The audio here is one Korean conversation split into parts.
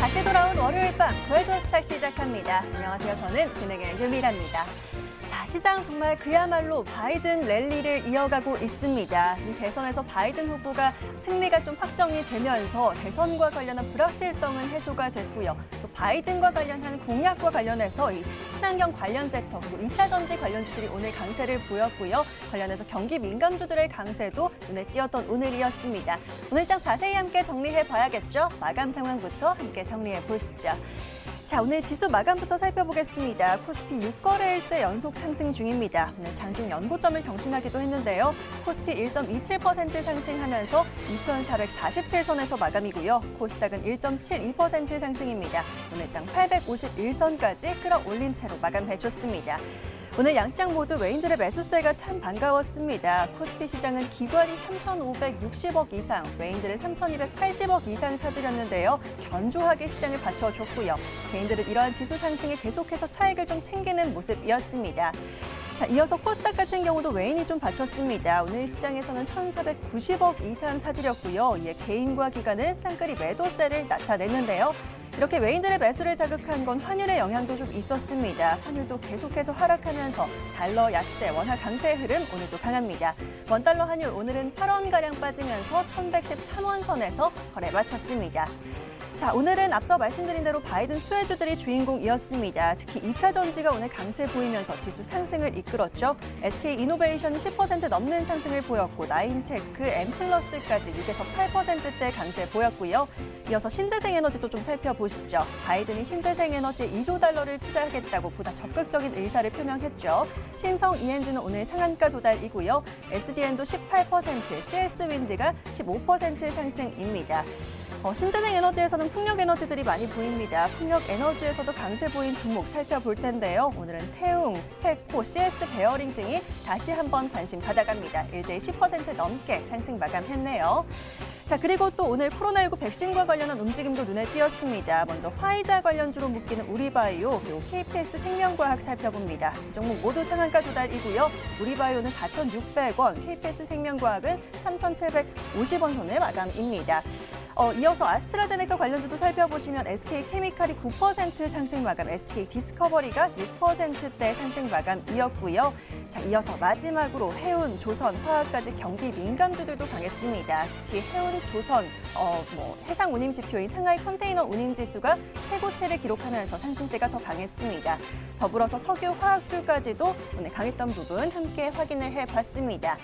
다시 돌아온 월요일 밤 구해줘 스탁 시작합니다. 안녕하세요. 저는 진행의 유미라입니다. 자, 시장 정말 그야말로 바이든 랠리를 이어가고 있습니다. 이 대선에서 바이든 후보가 승리가 좀 확정이 되면서 대선과 관련한 불확실성은 해소가 됐고요. 또 바이든과 관련한 공약과 관련해서 이 친환경 관련 섹터 그리고 2차 전지 관련주들이 오늘 강세를 보였고요. 관련해서 경기 민감주들의 강세도 눈에 띄었던 오늘이었습니다. 오늘장 자세히 함께 정리해 봐야겠죠. 마감 상황부터 함께 정리해 보시죠. 자, 오늘 지수 마감부터 살펴보겠습니다. 코스피 6거래일째 연속 상승 중입니다. 오늘 장중 연고점을 경신하기도 했는데요. 코스피 1.27% 상승하면서 2,447선에서 마감이고요. 코스닥은 1.72% 상승입니다. 오늘장 851선까지 끌어올린 채로 마감해줬습니다. 오늘 양시장 모두 외인들의 매수세가 참 반가웠습니다. 코스피 시장은 기관이 3,560억 이상, 외인들은 3,280억 이상 사들였는데요. 견조하게 시장을 받쳐줬고요. 개인들은 이러한 지수 상승에 계속해서 차익을 좀 챙기는 모습이었습니다. 자, 이어서 코스닥 같은 경우도 외인이 좀 받쳤습니다. 오늘 시장에서는 1,490억 이상 사들였고요. 이에 개인과 기관은 쌍끌이 매도세를 나타냈는데요. 이렇게 외인들의 매수를 자극한 건 환율의 영향도 좀 있었습니다. 환율도 계속해서 하락하면서 달러 약세, 원화 강세의 흐름 오늘도 강합니다. 원달러 환율 오늘은 8원가량 빠지면서 1,113원 선에서 거래 마쳤습니다. 자, 오늘은 앞서 말씀드린 대로 바이든 수혜주들이 주인공이었습니다. 특히 2차 전지가 오늘 강세 보이면서 지수 상승을 이끌었죠. SK이노베이션이 10% 넘는 상승을 보였고 나인테크, 엠플러스까지 6에서 8%대 강세 보였고요. 이어서 신재생에너지도 좀 살펴보시죠. 바이든이 신재생에너지에 2조 달러를 투자하겠다고 보다 적극적인 의사를 표명했죠. 신성 ENG는 오늘 상한가 도달이고요. SDN도 18%, CS윈드가 15% 상승입니다. 신재생 에너지에서는 풍력 에너지들이 많이 보입니다. 풍력 에너지에서도 강세 보인 종목 살펴볼 텐데요. 오늘은 태웅, 스페코, CS 베어링 등이 다시 한번 관심 받아갑니다. 일제히 10% 넘게 상승 마감했네요. 자, 그리고 또 오늘 코로나19 백신과 관련한 움직임도 눈에 띄었습니다. 먼저 화이자 관련주로 묶이는 우리바이오 그리고 KPS 생명과학 살펴봅니다. 이 종목 모두 상한가 도달이고요. 우리바이오는 4,600원, KPS 생명과학은 3,750원 선을 마감입니다. 이어서 아스트라제네카 관련주도 살펴보시면 SK케미칼이 9% 상승 마감, SK디스커버리가 6%대 상승 마감이었고요. 자, 이어서 마지막으로 해운, 조선, 화학까지 경기 민감주들도 강했습니다. 특히 해운, 조선, 해상 운임 지표인 상하이 컨테이너 운임 지수가 최고치를 기록하면서 상승세가 더 강했습니다. 더불어서 석유, 화학주까지도 오늘 강했던 부분 함께 확인을 해봤습니다.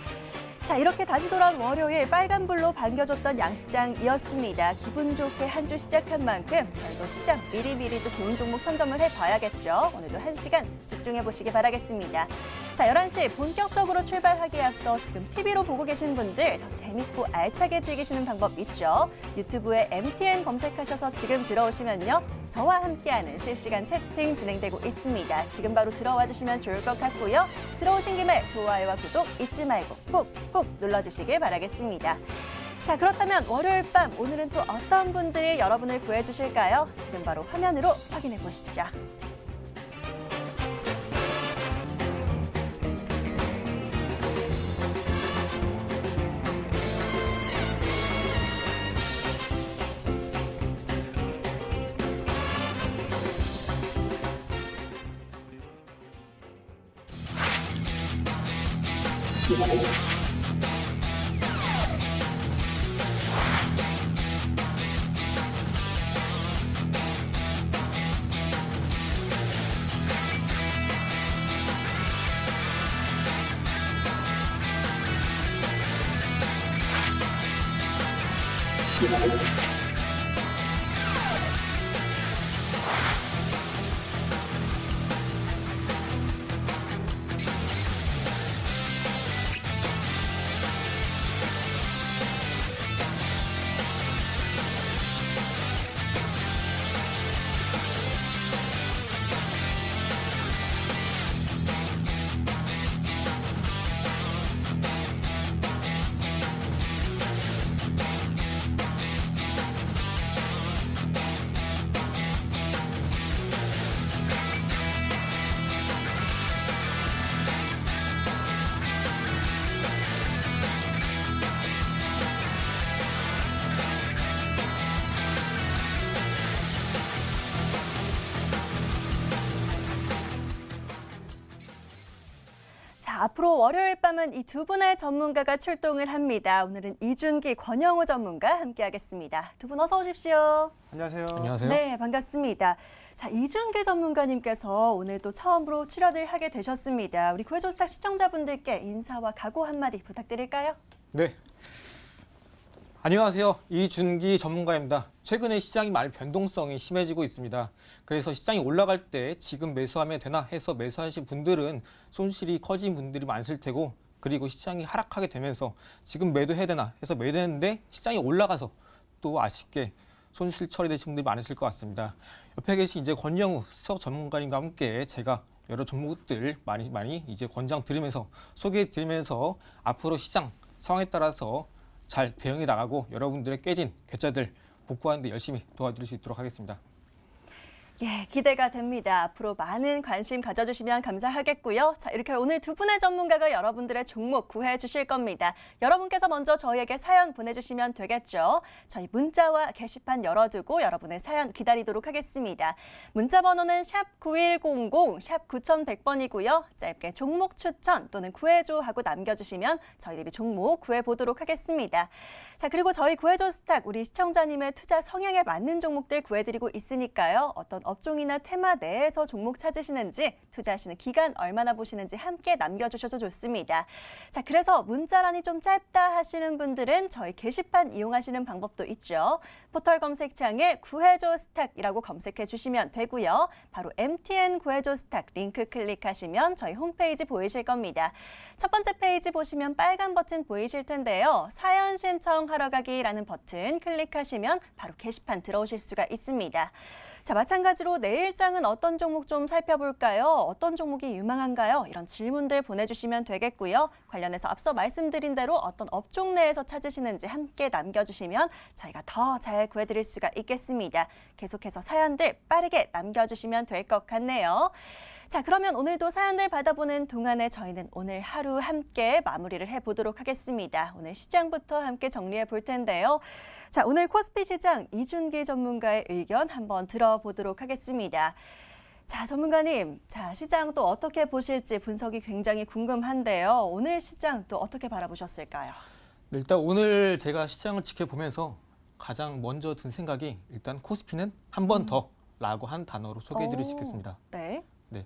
자, 이렇게 다시 돌아온 월요일 빨간불로 반겨줬던 양시장이었습니다. 기분 좋게 한 주 시작한 만큼 저희도 시장 미리미리도 좋은 종목 선점을 해봐야겠죠. 오늘도 1시간 집중해보시기 바라겠습니다. 자, 11시 본격적으로 출발하기에 앞서 지금 TV로 보고 계신 분들 더 재밌고 알차게 즐기시는 방법 있죠. 유튜브에 MTN 검색하셔서 지금 들어오시면요. 저와 함께하는 실시간 채팅 진행되고 있습니다. 지금 바로 들어와 주시면 좋을 것 같고요. 들어오신 김에 좋아요와 구독 잊지 말고 꾹꾹 눌러주시길 바라겠습니다. 자, 그렇다면 월요일 밤 오늘은 또 어떤 분들이 여러분을 구해주실까요? 지금 바로 화면으로 확인해 보시죠. 자, 앞으로 월요일 밤은 이 두 분의 전문가가 출동을 합니다. 오늘은 이준기, 권영우 전문가 함께하겠습니다. 두 분 어서 오십시오. 안녕하세요. 안녕하세요. 네, 반갑습니다. 자, 이준기 전문가님께서 오늘 또 처음으로 출연을 하게 되셨습니다. 우리 구해조스탁 시청자분들께 인사와 각오 한마디 부탁드릴까요? 네. 안녕하세요. 이준기 전문가입니다. 최근에 시장이 많이 변동성이 심해지고 있습니다. 그래서 시장이 올라갈 때 지금 매수하면 되나 해서 매수하신 분들은 손실이 커진 분들이 많을 테고, 그리고 시장이 하락하게 되면서 지금 매도해야 되나 해서 매도했는데 시장이 올라가서 또 아쉽게 손실 처리되신 분들이 많으실 것 같습니다. 옆에 계신 이제 권영우 수석 전문가님과 함께 제가 여러 종목들 많이 이제 권장 드리면서 소개해 드리면서 앞으로 시장 상황에 따라서 잘 대응해 나가고 여러분들의 깨진 계좌들 복구하는 데 열심히 도와드릴 수 있도록 하겠습니다. 예, 기대가 됩니다. 앞으로 많은 관심 가져주시면 감사하겠고요. 자, 이렇게 오늘 두 분의 전문가가 여러분들의 종목 구해 주실 겁니다. 여러분께서 먼저 저희에게 사연 보내주시면 되겠죠. 저희 문자와 게시판 열어두고 여러분의 사연 기다리도록 하겠습니다. 문자 번호는 샵 9100, 샵 9100번이고요. 짧게 종목 추천 또는 구해줘 하고 남겨주시면 저희들이 종목 구해보도록 하겠습니다. 자, 그리고 저희 구해줘 스탁, 우리 시청자님의 투자 성향에 맞는 종목들 구해드리고 있으니까요. 어떤 업종이나 테마 내에서 종목 찾으시는지, 투자하시는 기간 얼마나 보시는지 함께 남겨주셔도 좋습니다. 자, 그래서 문자란이 좀 짧다 하시는 분들은 저희 게시판 이용하시는 방법도 있죠. 포털 검색창에 구해줘 스탁이라고 검색해 주시면 되고요. 바로 MTN 구해줘 스탁 링크 클릭하시면 저희 홈페이지 보이실 겁니다. 첫 번째 페이지 보시면 빨간 버튼 보이실 텐데요. 사연 신청하러 가기라는 버튼 클릭하시면 바로 게시판 들어오실 수가 있습니다. 자, 마찬가지로 내일장은 어떤 종목 좀 살펴볼까요? 어떤 종목이 유망한가요? 이런 질문들 보내주시면 되겠고요. 관련해서 앞서 말씀드린 대로 어떤 업종 내에서 찾으시는지 함께 남겨주시면 저희가 더 잘 구해드릴 수가 있겠습니다. 계속해서 사연들 빠르게 남겨주시면 될 것 같네요. 자, 그러면 오늘도 사연들 받아보는 동안에 저희는 오늘 하루 함께 마무리를 해보도록 하겠습니다. 오늘 시장부터 함께 정리해 볼 텐데요. 자, 오늘 코스피 시장 이준기 전문가의 의견 한번 들어보도록 하겠습니다. 자, 전문가님, 자, 시장 또 어떻게 보실지 분석이 굉장히 궁금한데요. 오늘 시장 또 어떻게 바라보셨을까요? 일단 오늘 제가 시장을 지켜보면서 가장 먼저 든 생각이 일단 코스피는 한 번 더라고 한 단어로 소개해드릴 수 있겠습니다. 네. 네,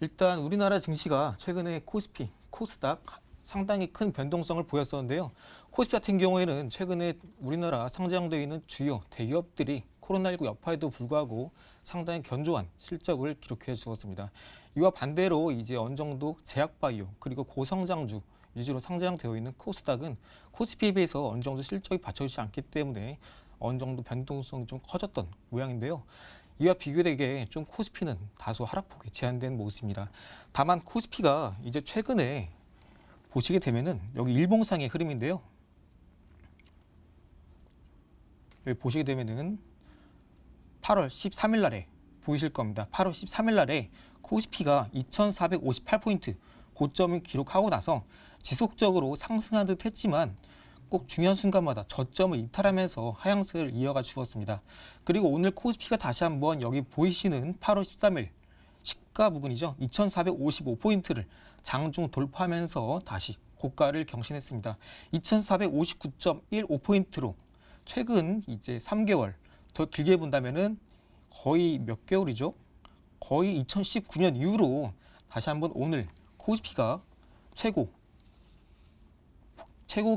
일단 우리나라 증시가 최근에 코스피, 코스닥 상당히 큰 변동성을 보였었는데요. 코스피 같은 경우에는 최근에 우리나라 상장되어 있는 주요 대기업들이 코로나19 여파에도 불구하고 상당히 견조한 실적을 기록해 주었습니다. 이와 반대로 이제 어느 정도 제약바이오 그리고 고성장주 위주로 상장되어 있는 코스닥은 코스피에 비해서 어느 정도 실적이 받쳐주지 않기 때문에 어느 정도 변동성이 좀 커졌던 모양인데요. 이와 비교되게 좀 코스피는 다소 하락폭이 제한된 모습입니다. 다만 코스피가 이제 최근에 보시게 되면은 여기 일봉상의 흐름인데요. 여기 보시게 되면은 8월 13일 날에 보이실 겁니다. 8월 13일 날에 코스피가 2,458포인트 고점을 기록하고 나서 지속적으로 상승한 듯 했지만 꼭 중요한 순간마다 저점을 이탈하면서 하향세를 이어가 주었습니다. 그리고 오늘 코스피가 다시 한번 여기 보이시는 8월 13일 시가 부근이죠. 2,455포인트를 장중 돌파하면서 다시 고가를 경신했습니다. 2,459.15포인트로 최근 이제 3개월 더 길게 본다면은 거의 몇 개월이죠? 거의 2019년 이후로 다시 한번 오늘 코스피가 최고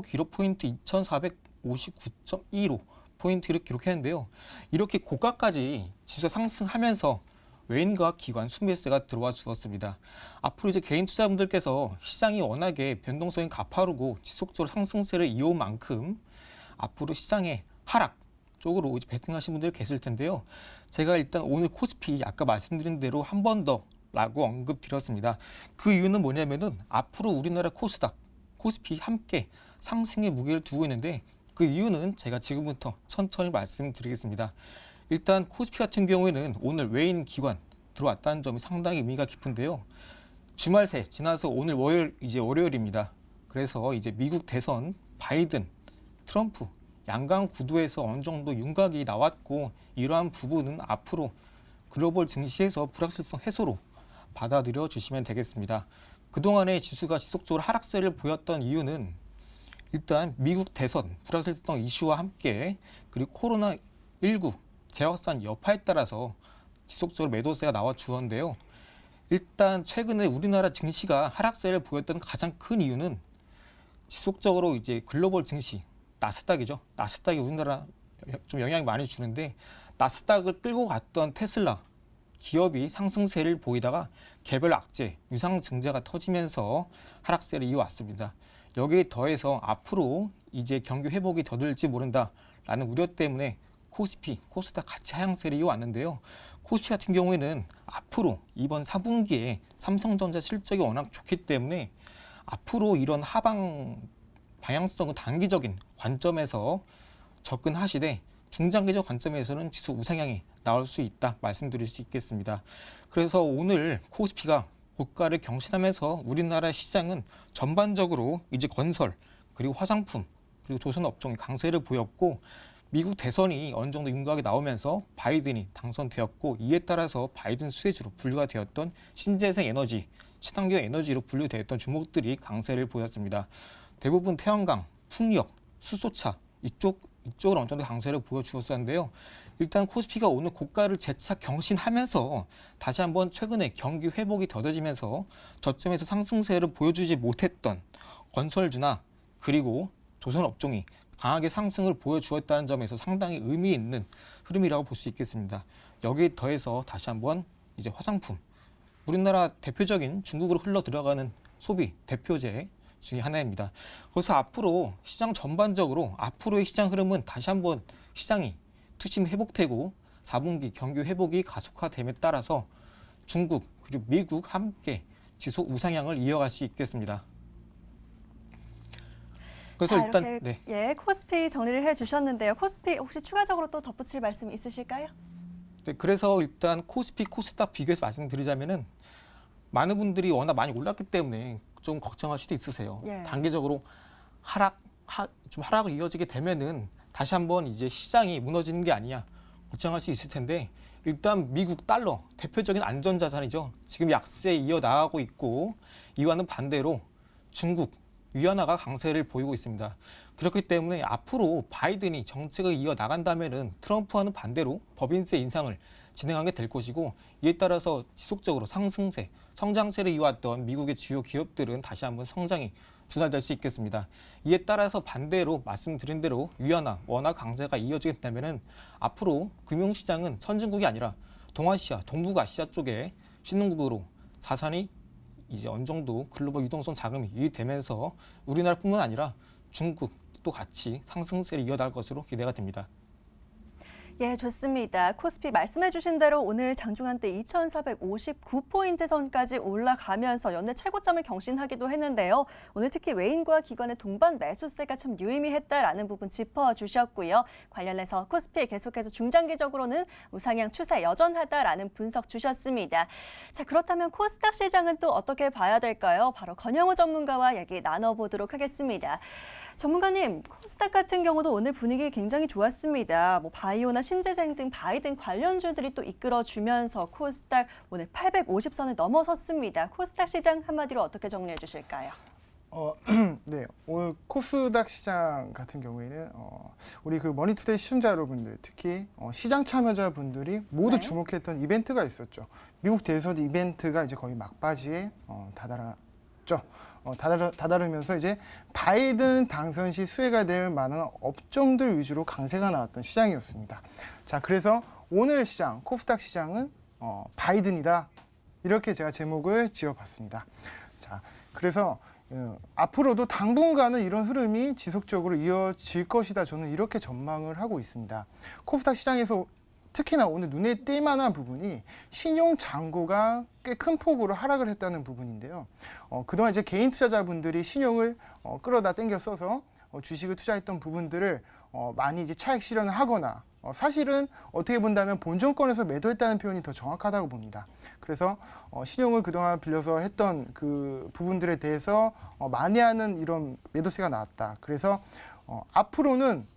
기록 포인트 2,459.25 포인트를 기록했는데요. 이렇게 고가까지 지수 상승하면서 외인과 기관 순매수가 들어와 주었습니다. 앞으로 이제 개인 투자분들께서 시장이 워낙에 변동성이 가파르고 지속적으로 상승세를 이어온 만큼 앞으로 시장의 하락 쪽으로 이제 베팅하신 분들 계실 텐데요. 제가 일단 오늘 코스피 아까 말씀드린 대로 한 번 더라고 언급드렸습니다. 그 이유는 뭐냐면은 앞으로 우리나라 코스닥, 코스피 함께 상승의 무게를 두고 있는데 그 이유는 제가 지금부터 천천히 말씀드리겠습니다. 일단 코스피 같은 경우에는 오늘 외인 기관 들어왔다는 점이 상당히 의미가 깊은데요. 주말 새 지나서 오늘 월요일입니다. 그래서 이제 미국 대선, 바이든, 트럼프 양강 구도에서 어느 정도 윤곽이 나왔고 이러한 부분은 앞으로 글로벌 증시에서 불확실성 해소로 받아들여 주시면 되겠습니다. 그동안에 지수가 지속적으로 하락세를 보였던 이유는 일단 미국 대선 불확실성 이슈와 함께 그리고 코로나19 재확산 여파에 따라서 지속적으로 매도세가 나와 주었는데요. 일단 최근에 우리나라 증시가 하락세를 보였던 가장 큰 이유는 지속적으로 이제 글로벌 증시 나스닥이죠. 나스닥이 우리나라 좀 영향이 많이 주는데 나스닥을 끌고 갔던 테슬라 기업이 상승세를 보이다가 개별 악재, 유상 증자가 터지면서 하락세를 이어왔습니다. 여기에 더해서 앞으로 이제 경기 회복이 더딜지 모른다라는 우려 때문에 코스피, 코스닥 같이 하향세를 이어왔는데요. 코스피 같은 경우에는 앞으로 이번 4분기에 삼성전자 실적이 워낙 좋기 때문에 앞으로 이런 하방 방향성은 단기적인 관점에서 접근하시되 중장기적 관점에서는 지수 우상향이 나올 수 있다 말씀드릴 수 있겠습니다. 그래서 오늘 코스피가 고가를 경신하면서 우리나라 시장은 전반적으로 이제 건설 그리고 화장품 그리고 조선 업종이 강세를 보였고 미국 대선이 어느 정도 윤곽이 나오면서 바이든이 당선되었고 이에 따라서 바이든 수혜주로 분류가 되었던 신재생 에너지, 친환경 에너지로 분류되었던 종목들이 강세를 보였습니다. 대부분 태양광, 풍력, 수소차 이쪽으로 어느 정도 강세를 보여주었었는데요. 일단 코스피가 오늘 고가를 재차 경신하면서 다시 한번 최근에 경기 회복이 더뎌지면서 저점에서 상승세를 보여주지 못했던 건설주나 그리고 조선 업종이 강하게 상승을 보여주었다는 점에서 상당히 의미 있는 흐름이라고 볼 수 있겠습니다. 여기에 더해서 다시 한번 이제 화장품, 우리나라 대표적인 중국으로 흘러 들어가는 소비 대표제 중에 하나입니다. 그래서 앞으로 시장 전반적으로 앞으로의 시장 흐름은 다시 한번 시장이 투심 회복되고 4분기 경기 회복이 가속화됨에 따라서 중국 그리고 미국 함께 지속 우상향을 이어갈 수 있겠습니다. 그래서 자, 일단 이렇게, 예, 코스피 정리를 해주셨는데요. 코스피 혹시 추가적으로 또 덧붙일 말씀 있으실까요? 네, 그래서 일단 코스피, 코스닥 비교해서 말씀드리자면은 많은 분들이 워낙 많이 올랐기 때문에 좀 걱정할 수도 있으세요. 예. 단기적으로 좀 하락을 이어지게 되면은 다시 한번 이제 시장이 무너지는 게 아니냐 걱정할 수 있을 텐데 일단 미국 달러 대표적인 안전자산이죠. 지금 약세에 이어나가고 있고 이와는 반대로 중국 위안화가 강세를 보이고 있습니다. 그렇기 때문에 앞으로 바이든이 정책을 이어나간다면은 트럼프와는 반대로 법인세 인상을 진행하게 될 것이고 이에 따라서 지속적으로 상승세, 성장세를 이어왔던 미국의 주요 기업들은 다시 한번 성장이 둔화될 수 있겠습니다. 이에 따라서 반대로 말씀드린 대로 위안화, 원화 강세가 이어지게 된다면은 앞으로 금융시장은 선진국이 아니라 동아시아, 동북아시아 쪽에 신흥국으로 자산이 이제 어느 정도 글로벌 유동성 자금이 유입되면서 우리나라뿐만 아니라 중국도 같이 상승세를 이어나갈 것으로 기대가 됩니다. 예, 좋습니다. 코스피 말씀해 주신 대로 오늘 장중한 때 2,459포인트 선까지 올라가면서 연내 최고점을 경신하기도 했는데요. 오늘 특히 외인과 기관의 동반 매수세가 참 유의미했다라는 부분 짚어주셨고요. 관련해서 코스피 계속해서 중장기적으로는 우상향 추세 여전하다라는 분석 주셨습니다. 자, 그렇다면 코스닥 시장은 또 어떻게 봐야 될까요? 바로 권영우 전문가와 얘기 나눠보도록 하겠습니다. 전문가님, 코스닥 같은 경우도 오늘 분위기 굉장히 좋았습니다. 바이오나 신재생 등 바이든 관련주들이 또 이끌어주면서 코스닥 오늘 850선을 넘어섰습니다. 코스닥 시장 한마디로 어떻게 정리해 주실까요? 네, 오늘 코스닥 시장 같은 경우에는 우리 그 머니투데이 시청자 여러분들, 특히 시장 참여자분들이 모두 네. 주목했던 이벤트가 있었죠. 미국 대선 이벤트가 이제 거의 막바지에 다다랐죠. 다다르면서 이제 바이든 당선 시 수혜가 될 만한 업종들 위주로 강세가 나왔던 시장이었습니다. 자, 그래서 오늘 시장, 코스닥 시장은 바이든이다. 이렇게 제가 제목을 지어봤습니다. 자, 그래서 앞으로도 당분간은 이런 흐름이 지속적으로 이어질 것이다. 저는 이렇게 전망을 하고 있습니다. 코스닥 시장에서 특히나 오늘 눈에 띌 만한 부분이 신용 잔고가 꽤 큰 폭으로 하락을 했다는 부분인데요. 그동안 이제 개인 투자자분들이 신용을 끌어다 땡겨 써서 주식을 투자했던 부분들을 많이 이제 차익 실현을 하거나 사실은 어떻게 본다면 본전권에서 매도했다는 표현이 더 정확하다고 봅니다. 그래서 신용을 그동안 빌려서 했던 그 부분들에 대해서 만회하는 이런 매도세가 나왔다. 그래서 앞으로는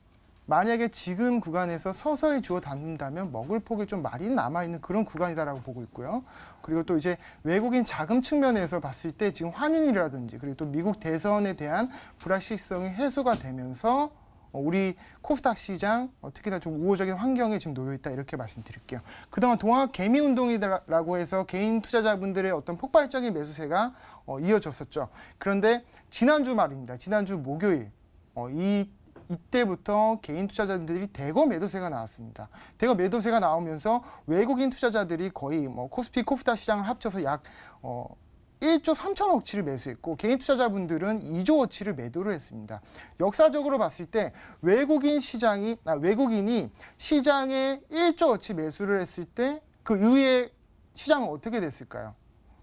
만약에 지금 구간에서 서서히 주워 담는다면 먹을 폭이 좀 많이 남아있는 그런 구간이다라고 보고 있고요. 그리고 또 이제 외국인 자금 측면에서 봤을 때 지금 환율이라든지 그리고 또 미국 대선에 대한 불확실성이 해소가 되면서 우리 코스닥 시장 특히나 좀 우호적인 환경에 지금 놓여 있다 이렇게 말씀드릴게요. 그동안 동학 개미 운동이라고 해서 개인 투자자분들의 어떤 폭발적인 매수세가 이어졌었죠. 그런데 지난주 말입니다. 지난주 목요일 이때부터 개인 투자자들이 대거 매도세가 나왔습니다. 대거 매도세가 나오면서 외국인 투자자들이 거의 코스피, 코스닥 시장을 합쳐서 약 1조 3천억치를 매수했고 개인 투자자분들은 2조어치를 매도를 했습니다. 역사적으로 봤을 때 외국인이 시장에 1조어치 매수를 했을 때 그 이후에 시장은 어떻게 됐을까요?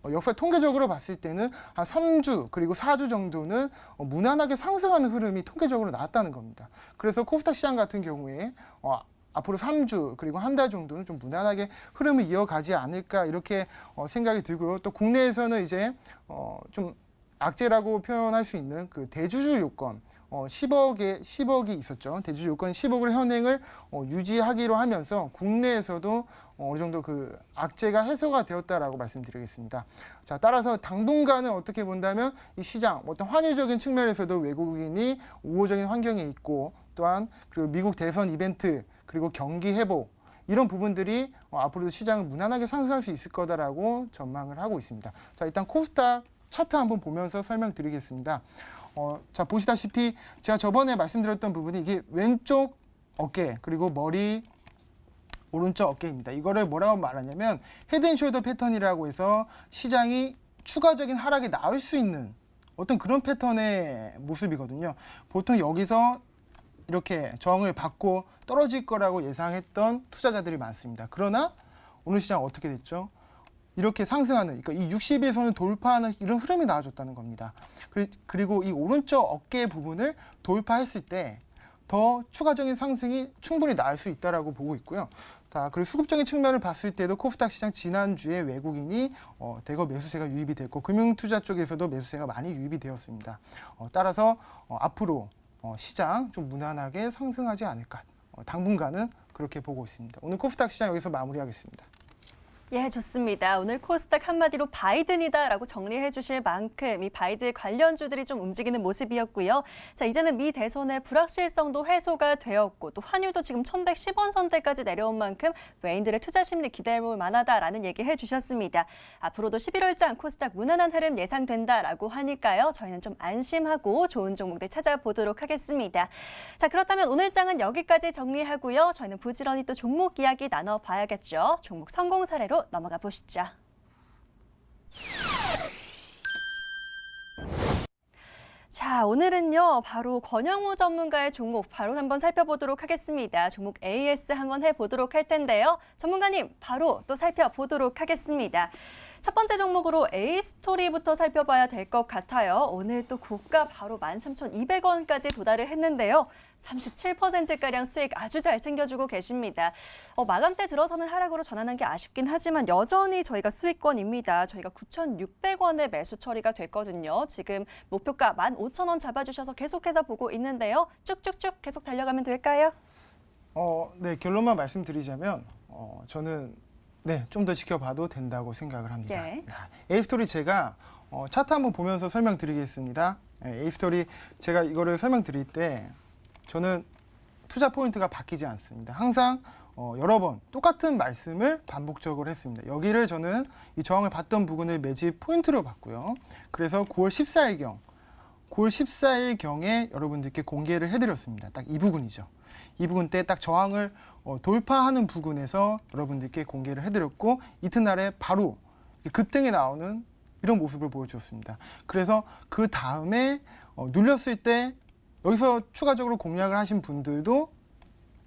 역사 통계적으로 봤을 때는 한 3주 그리고 4주 정도는 무난하게 상승하는 흐름이 통계적으로 나왔다는 겁니다. 그래서 코스닥 시장 같은 경우에 앞으로 3주 그리고 한 달 정도는 좀 무난하게 흐름을 이어가지 않을까 이렇게 생각이 들고요. 또 국내에서는 이제 좀 악재라고 표현할 수 있는 그 대주주 요건 10억이 있었죠. 대주주 요건 10억을 현행을 유지하기로 하면서 국내에서도 어느 정도 그 악재가 해소가 되었다라고 말씀드리겠습니다. 자, 따라서 당분간은 어떻게 본다면 이 시장 어떤 환율적인 측면에서도 외국인이 우호적인 환경에 있고 또한 그리고 미국 대선 이벤트 그리고 경기 회복 이런 부분들이 앞으로도 시장을 무난하게 상승할 수 있을 거다라고 전망을 하고 있습니다. 자, 일단 코스닥 차트 한번 보면서 설명드리겠습니다. 자, 보시다시피 제가 저번에 말씀드렸던 부분이 이게 왼쪽 어깨 그리고 머리 오른쪽 어깨입니다. 이거를 뭐라고 말하냐면 헤드앤숄더 패턴이라고 해서 시장이 추가적인 하락이 나올 수 있는 어떤 그런 패턴의 모습이거든요. 보통 여기서 이렇게 저항을 받고 떨어질 거라고 예상했던 투자자들이 많습니다. 그러나 오늘 시장 어떻게 됐죠? 이렇게 상승하는, 그러니까 이 60일선을 돌파하는 이런 흐름이 나와줬다는 겁니다. 그리고 이 오른쪽 어깨 부분을 돌파했을 때 더 추가적인 상승이 충분히 나올 수 있다라고 보고 있고요. 자, 그리고 수급적인 측면을 봤을 때도 코스닥 시장 지난주에 외국인이 대거 매수세가 유입이 됐고 금융투자 쪽에서도 매수세가 많이 유입이 되었습니다. 따라서 앞으로 시장 좀 무난하게 상승하지 않을까. 당분간은 그렇게 보고 있습니다. 오늘 코스닥 시장 여기서 마무리하겠습니다. 예, 좋습니다. 오늘 코스닥 한마디로 바이든이다라고 정리해 주실 만큼 이 바이든 관련주들이 좀 움직이는 모습이었고요. 자, 이제는 미 대선의 불확실성도 해소가 되었고 또 환율도 지금 1110원 선대까지 내려온 만큼 외인들의 투자 심리 기대해볼 만하다라는 얘기 해주셨습니다. 앞으로도 11월장 코스닥 무난한 흐름 예상된다라고 하니까요. 저희는 좀 안심하고 좋은 종목들 찾아보도록 하겠습니다. 자, 그렇다면 오늘 장은 여기까지 정리하고요. 저희는 부지런히 또 종목 이야기 나눠봐야겠죠. 종목 성공 사례로 넘어가 보시죠. 자, 오늘은요, 바로 권영우 전문가의 종목 바로 한번 살펴보도록 하겠습니다. 종목 AS 한번 해보도록 할 텐데요. 전문가님, 바로 또 살펴보도록 하겠습니다. 첫 번째 종목으로 A스토리부터 살펴봐야 될 것 같아요. 오늘 또 고가 바로 13,200원까지 도달을 했는데요. 37%가량 수익 아주 잘 챙겨주고 계십니다. 마감때 들어서는 하락으로 전환한 게 아쉽긴 하지만 여전히 저희가 수익권입니다. 저희가 9,600원에 매수 처리가 됐거든요. 지금 목표가 15,000원 잡아주셔서 계속해서 보고 있는데요. 쭉쭉쭉 계속 달려가면 될까요? 네, 결론만 말씀드리자면 저는 좀 더 지켜봐도 된다고 생각을 합니다. 예. A스토리 제가 차트 한번 보면서 설명드리겠습니다. A스토리 제가 이거를 설명드릴 때 저는 투자 포인트가 바뀌지 않습니다. 항상 여러 번 똑같은 말씀을 반복적으로 했습니다. 여기를 저는 이 저항을 봤던 부분을 매집 포인트로 봤고요. 그래서 9월 14일경에 여러분들께 공개를 해드렸습니다. 딱 이 부분이죠. 이 부분 때 딱 저항을 돌파하는 부분에서 여러분들께 공개를 해드렸고 이튿날에 바로 급등이 나오는 이런 모습을 보여주었습니다. 그래서 그 다음에 눌렸을 때 여기서 추가적으로 공략을 하신 분들도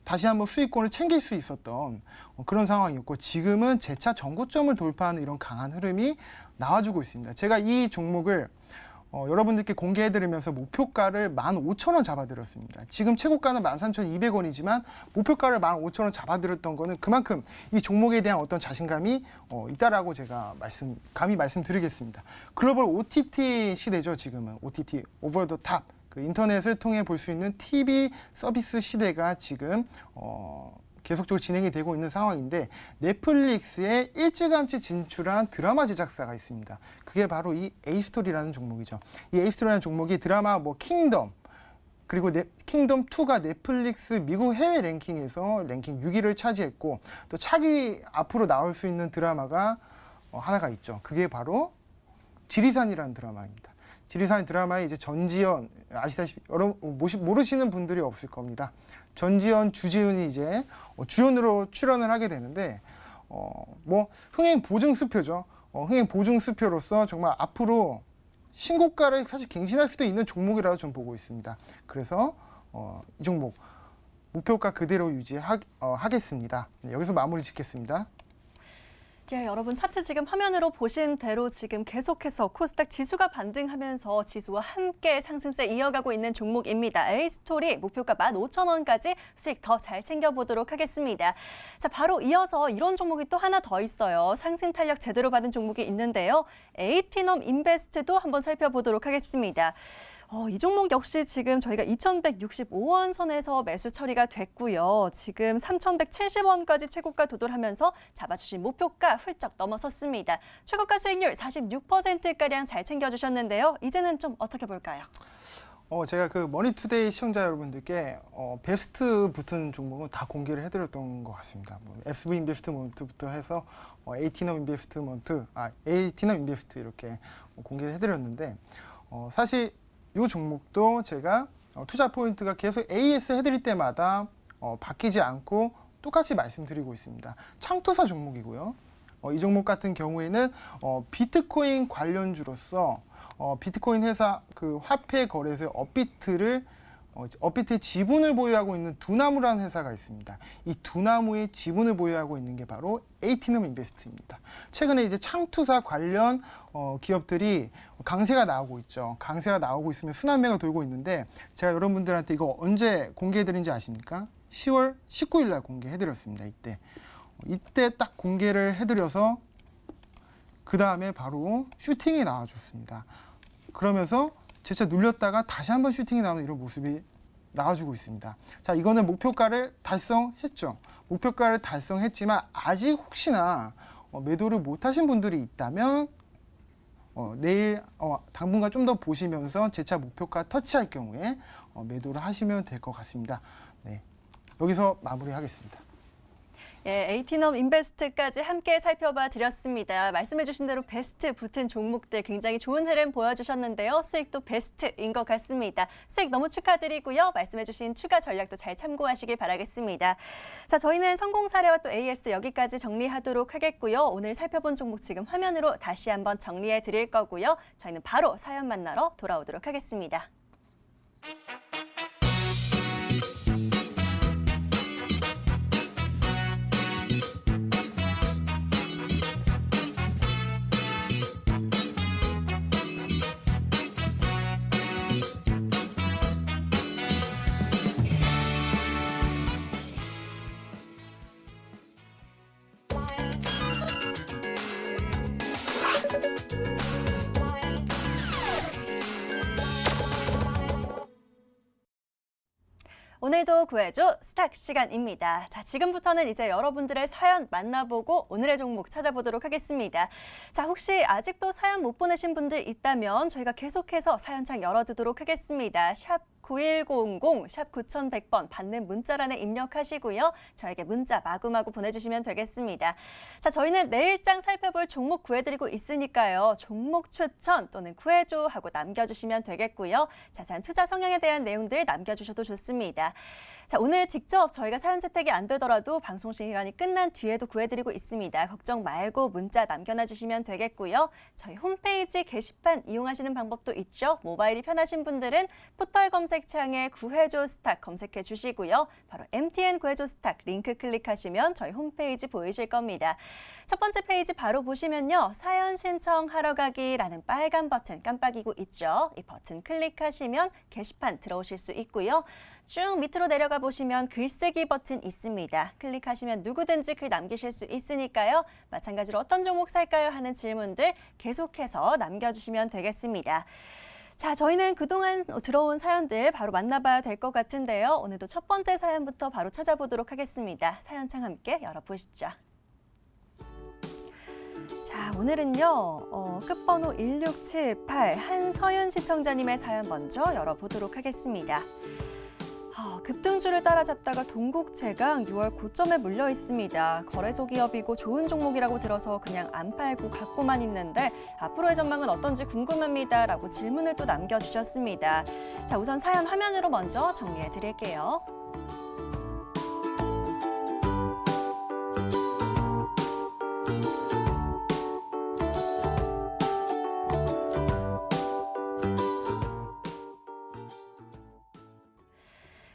다시 한번 수익권을 챙길 수 있었던 그런 상황이었고 지금은 재차 전고점을 돌파하는 이런 강한 흐름이 나와주고 있습니다. 제가 이 종목을 여러분들께 공개해드리면서 목표가를 15,000원 잡아드렸습니다. 지금 최고가는 13,200원이지만 목표가를 15,000원 잡아드렸던 거는 그만큼 이 종목에 대한 어떤 자신감이 있다라고 제가 감히 말씀드리겠습니다. 글로벌 OTT 시대죠. 지금은 OTT, 오버 더 탑. 그 인터넷을 통해 볼 수 있는 TV 서비스 시대가 지금 계속적으로 진행이 되고 있는 상황인데 넷플릭스에 일찌감치 진출한 드라마 제작사가 있습니다. 그게 바로 이 에이스토리라는 종목이죠. 이 에이스토리라는 종목이 드라마 뭐 킹덤 그리고 킹덤 2가 넷플릭스 미국 해외 랭킹에서 랭킹 6위를 차지했고 또 차기 앞으로 나올 수 있는 드라마가 하나가 있죠. 그게 바로 지리산이라는 드라마입니다. 지리산 드라마에 이제 전지현 아시다시피 모르시는 분들이 없을 겁니다. 전지현, 주지훈이 이제 주연으로 출연을 하게 되는데 뭐 흥행 보증수표죠. 흥행 보증수표로서 정말 앞으로 신고가를 사실 갱신할 수도 있는 종목이라고 좀 보고 있습니다. 그래서 이 종목 목표가 그대로 유지하겠습니다. 네, 여기서 마무리 짓겠습니다. 예, 여러분 차트 지금 화면으로 보신 대로 지금 계속해서 코스닥 지수가 반등하면서 지수와 함께 상승세 이어가고 있는 종목입니다. 에이스토리 목표가 15,000원까지 수익 더 잘 챙겨보도록 하겠습니다. 자, 바로 이어서 이런 종목이 또 하나 더 있어요. 상승 탄력 제대로 받은 종목이 있는데요. 에이티넘 인베스트도 한번 살펴보도록 하겠습니다. 이 종목 역시 지금 저희가 2,165원 선에서 매수 처리가 됐고요. 지금 3,170원까지 최고가 도달하면서 잡아주신 목표가 훌쩍 넘어섰습니다. 최고가 수익률 46%가량 잘 챙겨주셨는데요. 이제는 좀 어떻게 볼까요? 제가 그 머니투데이 시청자 여러분들께 베스트 붙은 종목은 다 공개를 해드렸던 것 같습니다. 뭐 FB 인베스트먼트부터 해서 에이티넘 인베스트 이렇게 공개를 해드렸는데 사실 이 종목도 제가 투자 포인트가 계속 AS 해드릴 때마다 바뀌지 않고 똑같이 말씀드리고 있습니다. 창투사 종목이고요. 이 종목 같은 경우에는 비트코인 관련주로서 비트코인 회사 그 화폐 거래소의 업비트의 지분을 보유하고 있는 두나무라는 회사가 있습니다. 이 두나무의 지분을 보유하고 있는 게 바로 에이티넘 인베스트입니다. 최근에 이제 창투사 관련 기업들이 강세가 나오고 있죠. 강세가 나오고 있으면 순환매가 돌고 있는데 제가 여러분들한테 이거 언제 공개해드린지 아십니까? 10월 19일 날 공개해드렸습니다. 이때 딱 공개를 해드려서 그 다음에 바로 슈팅이 나와줬습니다. 그러면서 재차 눌렸다가 다시 한번 슈팅이 나오는 이런 모습이 나와주고 있습니다. 자, 이거는 목표가를 달성했죠. 목표가를 달성했지만 아직 혹시나 매도를 못하신 분들이 있다면 내일 당분간 좀 더 보시면서 재차 목표가 터치할 경우에 매도를 하시면 될 것 같습니다. 네, 여기서 마무리하겠습니다. 예, 에이티넘 인베스트까지 함께 살펴봐 드렸습니다. 말씀해 주신 대로 베스트 붙은 종목들 굉장히 좋은 흐름 보여주셨는데요. 수익도 베스트인 것 같습니다. 수익 너무 축하드리고요. 말씀해 주신 추가 전략도 잘 참고하시길 바라겠습니다. 자, 저희는 성공 사례와 또 AS 여기까지 정리하도록 하겠고요. 오늘 살펴본 종목 지금 화면으로 다시 한번 정리해 드릴 거고요. 저희는 바로 사연 만나러 돌아오도록 하겠습니다. 오늘도 구해줘 스탁 시간입니다. 자, 지금부터는 이제 여러분들의 사연 만나보고 오늘의 종목 찾아보도록 하겠습니다. 자, 혹시 아직도 사연 못 보내신 분들 있다면 저희가 계속해서 사연창 열어두도록 하겠습니다. 샵 9100, 샵 9100번 받는 문자란에 입력하시고요. 저에게 문자 마구마구 보내주시면 되겠습니다. 자, 저희는 내일장 살펴볼 종목 구해드리고 있으니까요. 종목 추천 또는 구해줘 하고 남겨주시면 되겠고요. 자세한 투자 성향에 대한 내용들 남겨주셔도 좋습니다. 자, 오늘 직접 저희가 사연 채택이 안 되더라도 방송 시간이 끝난 뒤에도 구해드리고 있습니다. 걱정 말고 문자 남겨놔주시면 되겠고요. 저희 홈페이지 게시판 이용하시는 방법도 있죠. 모바일이 편하신 분들은 포털 검색창에 구해줘 스탁 검색해 주시고요. 바로 MTN 구해줘 스탁 링크 클릭하시면 저희 홈페이지 보이실 겁니다. 첫 번째 페이지 바로 보시면요. 사연 신청하러 가기라는 빨간 버튼 깜빡이고 있죠. 이 버튼 클릭하시면 게시판 들어오실 수 있고요. 쭉 밑으로 내려가 보시면 글쓰기 버튼 있습니다. 클릭하시면 누구든지 글 남기실 수 있으니까요. 마찬가지로 어떤 종목 살까요 하는 질문들 계속해서 남겨주시면 되겠습니다. 자, 저희는 그동안 들어온 사연들 바로 만나봐야 될 것 같은데요. 오늘도 첫 번째 사연부터 바로 찾아보도록 하겠습니다. 사연창 함께 열어보시죠. 자, 오늘은요, 끝번호 1678 한서윤 시청자님의 사연 먼저 열어보도록 하겠습니다. 급등주를 따라잡다가 동국제강 6월 고점에 물려 있습니다. 거래소 기업이고 좋은 종목이라고 들어서 그냥 안 팔고 갖고만 있는데 앞으로의 전망은 어떤지 궁금합니다. 라고 질문을 또 남겨주셨습니다. 자, 우선 사연 화면으로 먼저 정리해 드릴게요.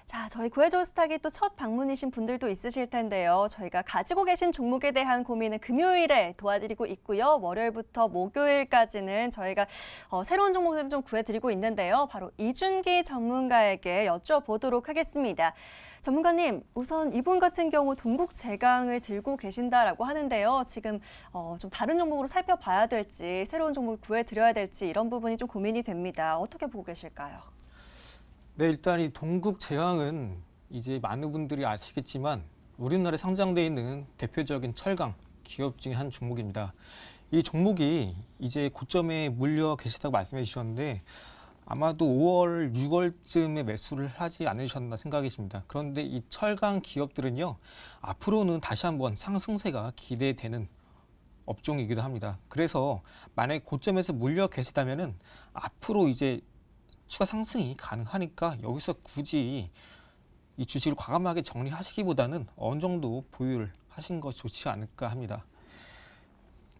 자, 저희 구해줘 스탁이 또 첫 방문이신 분들도 있으실 텐데요. 저희가 가지고 계신 종목에 대한 고민은 금요일에 도와드리고 있고요. 월요일부터 목요일까지는 저희가 새로운 종목들을 좀 구해드리고 있는데요. 바로 이준기 전문가에게 여쭤보도록 하겠습니다. 전문가님, 우선 이분 같은 경우 동국제강을 들고 계신다라고 하는데요. 지금 좀 다른 종목으로 살펴봐야 될지, 새로운 종목을 구해드려야 될지 이런 부분이 좀 고민이 됩니다. 어떻게 보고 계실까요? 네, 일단 이 동국제강은 이제 많은 분들이 아시겠지만 우리나라에 상장되어 있는 대표적인 철강 기업 중에 한 종목입니다. 이 종목이 이제 고점에 물려 계시다고 말씀해 주셨는데 아마도 5월, 6월쯤에 매수를 하지 않으셨나 생각이 듭니다. 그런데 이 철강 기업들은요, 앞으로는 다시 한번 상승세가 기대되는 업종이기도 합니다. 그래서 만약에 고점에서 물려 계시다면은 앞으로 이제 추가 상승이 가능하니까 여기서 굳이 이 주식을 과감하게 정리하시기보다는 어느 정도 보유를 하신 것이 좋지 않을까 합니다.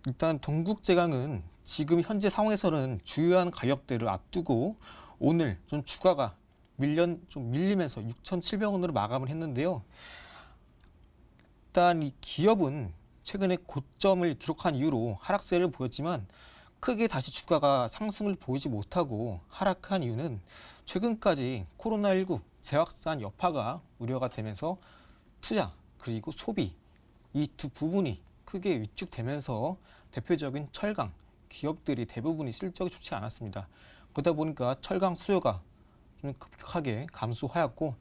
일단 동국제강은 지금 현재 상황에서는 주요한 가격대를 앞두고 오늘 좀 주가가 밀리면서 6,700원으로 마감을 했는데요. 일단 이 기업은 최근에 고점을 기록한 이후로 하락세를 보였지만 크게 다시 주가가 상승을 보이지 못하고 하락한 이유는 최근까지 코로나19 재확산 여파가 우려가 되면서 투자 그리고 소비 이 두 부분이 크게 위축되면서 대표적인 철강 기업들이 대부분이 실적이 좋지 않았습니다. 그러다 보니까 철강 수요가 좀 급격하게 감소하였고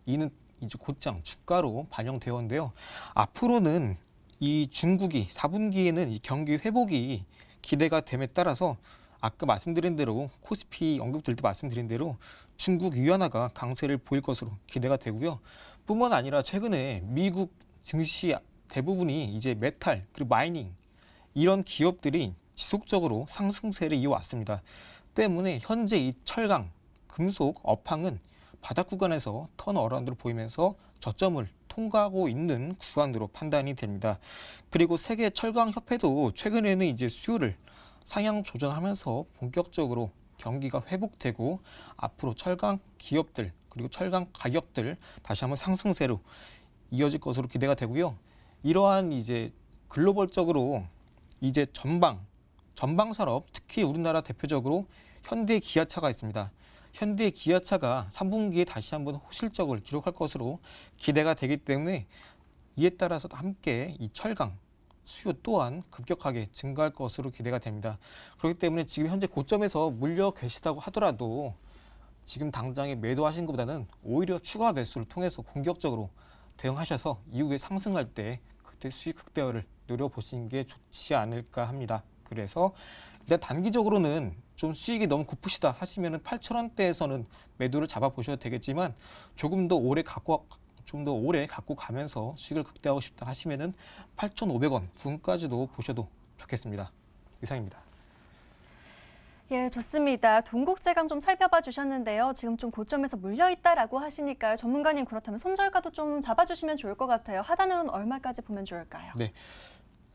이는 이제 곧장 주가로 반영되었는데요. 앞으로는 이 중국이 4분기에는 이 경기 회복이 기대가 됨에 따라서 아까 말씀드린 대로 코스피 언급될 때 말씀드린 대로 중국 위안화가 강세를 보일 것으로 기대가 되고요. 뿐만 아니라 최근에 미국 증시 대부분이 이제 메탈 그리고 마이닝 이런 기업들이 지속적으로 상승세를 이어왔습니다. 때문에 현재 이 철강, 금속, 업황은 바닥 구간에서 턴어라운드로 보이면서 저점을 통과하고 있는 구간으로 판단이 됩니다. 그리고 세계 철강 협회도 최근에는 이제 수요를 상향 조정하면서 본격적으로 경기가 회복되고 앞으로 철강 기업들 그리고 철강 가격들 다시 한번 상승세로 이어질 것으로 기대가 되고요. 이러한 이제 글로벌적으로 이제 전방 산업 특히 우리나라 대표적으로 현대 기아차가 있습니다. 현대 기아차가 3분기에 다시 한번 호실적을 기록할 것으로 기대가 되기 때문에 이에 따라서 함께 이 철강 수요 또한 급격하게 증가할 것으로 기대가 됩니다. 그렇기 때문에 지금 현재 고점에서 물려 계시다고 하더라도 지금 당장에 매도하신 것보다는 오히려 추가 매수를 통해서 공격적으로 대응하셔서 이후에 상승할 때 그때 수익 극대화를 노려보시는 게 좋지 않을까 합니다. 그래서 일단 단기적으로는 좀 수익이 너무 고프시다 하시면은 8,000원대에서는 매도를 잡아보셔도 되겠지만 조금 더 오래 갖고 가면서 수익을 극대화하고 싶다 하시면은 8,500원 부근까지도 보셔도 좋겠습니다. 이상입니다. 예, 좋습니다. 동국제강 좀 살펴봐 주셨는데요. 지금 좀 고점에서 물려있다라고 하시니까요. 전문가님 그렇다면 손절가도 좀 잡아주시면 좋을 것 같아요. 하단으로는 얼마까지 보면 좋을까요? 네,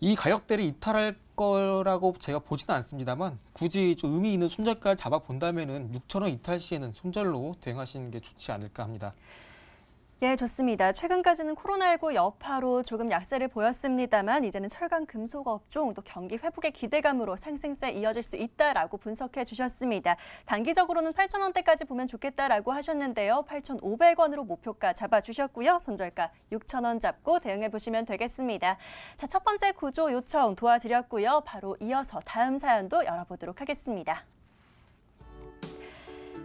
이 가격대를 이탈할 거라고 제가 보지는 않습니다만 굳이 좀 의미 있는 손절가를 잡아본다면은 6,000원 이탈 시에는 손절로 대응하시는 게 좋지 않을까 합니다. 예, 좋습니다. 최근까지는 코로나19 여파로 조금 약세를 보였습니다만 이제는 철강 금속 업종 또 경기 회복의 기대감으로 상승세 이어질 수 있다라고 분석해 주셨습니다. 단기적으로는 8,000원대까지 보면 좋겠다라고 하셨는데요. 8,500원으로 목표가 잡아주셨고요. 손절가 6,000원 잡고 대응해 보시면 되겠습니다. 자, 첫 번째 구조 요청 도와드렸고요. 바로 이어서 다음 사연도 열어보도록 하겠습니다.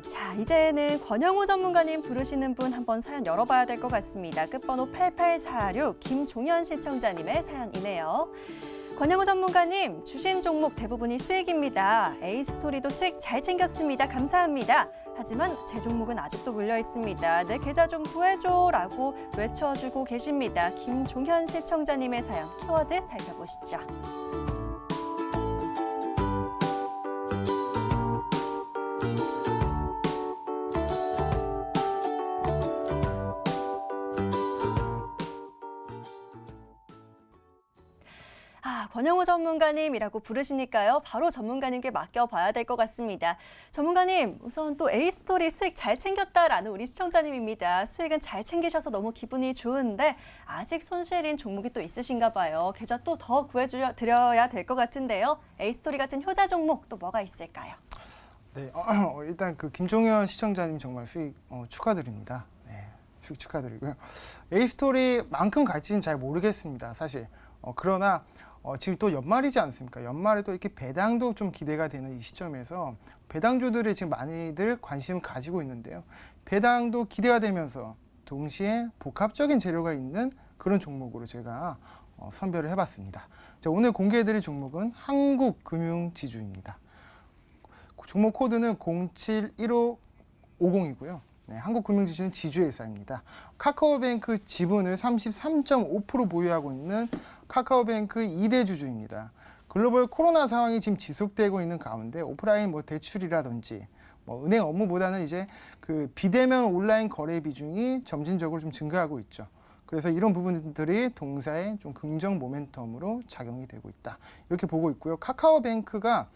자, 이제는 권영우 전문가님 부르시는 분 한번 사연 열어봐야 될 것 같습니다. 끝번호 8846 김종현 시청자님의 사연이네요. 권영우 전문가님, 주신 종목 대부분이 수익입니다. A스토리도 수익 잘 챙겼습니다. 감사합니다. 하지만 제 종목은 아직도 물려 있습니다. 내 계좌 좀 구해줘 라고 외쳐주고 계십니다. 김종현 시청자님의 사연 키워드 살펴보시죠. 권영우 전문가님이라고 부르시니까요. 바로 전문가님께 맡겨봐야 될 것 같습니다. 전문가님, 우선 또 A스토리 수익 잘 챙겼다라는 우리 시청자님입니다. 수익은 잘 챙기셔서 너무 기분이 좋은데 아직 손실인 종목이 또 있으신가 봐요. 계좌 또 더 구해드려야 될 것 같은데요. A스토리 같은 효자 종목 또 뭐가 있을까요? 네, 일단 그 김종현 시청자님 정말 수익 축하드립니다. 네, 수익 축하드리고요. A스토리만큼 갈지는 잘 모르겠습니다, 사실. 그러나 지금 또 연말이지 않습니까? 연말에 또 이렇게 배당도 좀 기대가 되는 이 시점에서 배당주들이 지금 많이들 관심을 가지고 있는데요. 배당도 기대가 되면서 동시에 복합적인 재료가 있는 그런 종목으로 제가 선별을 해봤습니다. 자, 오늘 공개해드릴 종목은 한국금융지주입니다. 종목 코드는 071550이고요. 네, 한국금융지주는 지주회사입니다. 카카오뱅크 지분을 33.5% 보유하고 있는 카카오뱅크 2대 주주입니다. 글로벌 코로나 상황이 지금 지속되고 있는 가운데 오프라인 대출이라든지 은행 업무보다는 이제 그 비대면 온라인 거래 비중이 점진적으로 좀 증가하고 있죠. 그래서 이런 부분들이 동사의 좀 긍정 모멘텀으로 작용이 되고 있다. 이렇게 보고 있고요. 카카오뱅크가